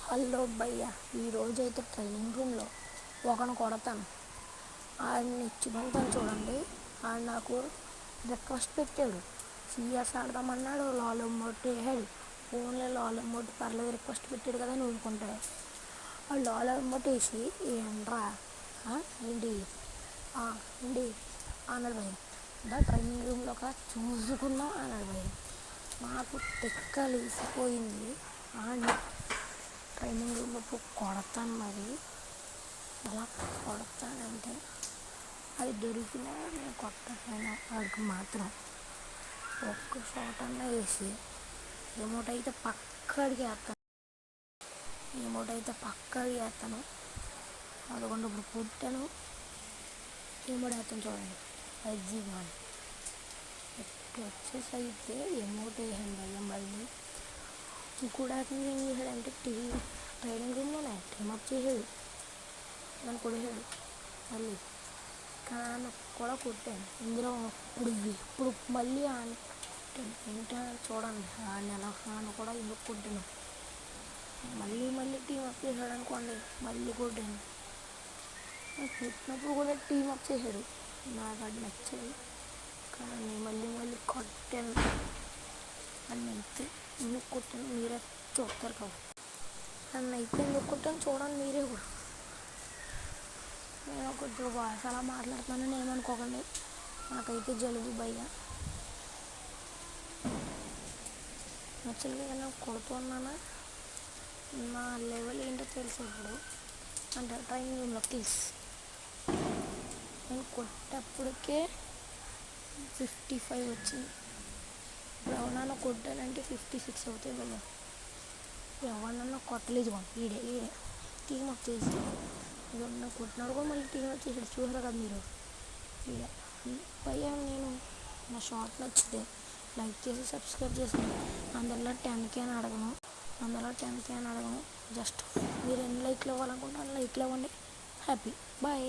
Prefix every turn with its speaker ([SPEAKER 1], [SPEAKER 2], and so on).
[SPEAKER 1] Hello భయ్య, ఈరోజైతే training రూమ్లో ఒకను కొడతాను. ఆడిని ఇచ్చిపోతాను చూడండి. ఆడు నాకు రిక్వెస్ట్ పెట్టాడు, సిఎస్ ఆడదామన్నాడు. లాలో మోటి వేసాడు. ఫోన్లో లాలో మోటి పర్లేదు, రిక్వెస్ట్ పెట్టాడు కదా అని ఊరుకుంటాడు. ఆ లాలో మోటి వేసి ఏంట్రా ఏంటి ఏంటి అన్నాడు భయ్య. దా ట్రైనింగ్ రూమ్లో ఒక చూసుకుందాం అన్నాడు భయ్య. నాకు తెక్కలేసిపోయింది. ఆడిని ట్రైనింగ్ రూమ్లో కొడతాను. మరి ఎలా కొడతానంటే అది దొరికినా నేను కొట్టకపోయినా వాడికి మాత్రం ఒక్క షాట్ అన్నా వేసి రిమోట్ అయితే పక్కడికి వేస్తాను. అదొకటి ఇప్పుడు పుట్టాను రిమోట్ వేస్తాను చూడండి. ఎగ్జిమాన్ ఎప్పుడు వచ్చేసి అయితే రిమోట్ వేసాను భయ్య. మళ్ళీ కూడా ఏం చేశాడంటే ట్రైనింగ్ రూమ్లోనే ట్రిమప్ చేసాడు, నన్ను కొట్టేసాడు. మళ్ళీ కానీ కూడా కొట్టాను. ఇందులో ఇప్పుడు మళ్ళీ ఏంటో చూడండి, ఆడిని కూడా ఎందుకు కొట్టాను. మళ్ళీ టీమప్ చేశాడు అనుకోండి, మళ్ళీ కొట్టాను. కొట్టినప్పుడు కూడా టీమప్ చేశాడు. నాకు అది నచ్చదు కానీ మళ్ళీ కొట్టాను. అయితే ఎందుకు కొట్టాను మీరే చూస్తారు కదా. అయితే ఎందుకు కొట్టాను చూడండి మీరే కూడా. నేను కొంచెం వాయిస్ అలా మాట్లాడుతున్నానని ఏమనుకోకండి, నాకైతే జలుబు భయ్య. యాక్చువల్గా నేను కొడుతున్నానా నా లెవెల్ ఏంటో తెలుసు ఇప్పుడు. అంటే ట్రైనింగ్ రూమ్లో కిల్స్ నేను కొట్టేప్పటికే 55 వచ్చింది. ఎవరన్నా కొట్టానంటే 56 అవుతాయి భయ్య. ఎవరన్నా కొట్టలేదు ఈడే టీమ్ అప్ చేసి ఎవరన్నా కొట్టినాడు కూడా మళ్ళీ టీమ్ అప్ చేసాడు. చూసారు కదా మీరు. ఈడే భయ్య, నేను నా షార్ట్ నచ్చితే లైక్ చేసి సబ్స్క్రైబ్ చేసాను. అందులో 10K అని అడగను. జస్ట్ మీరు ఎన్ని లైక్లు ఇవ్వాలనుకుంటే అన్ని లైక్లు ఇవ్వండి. Happy bye.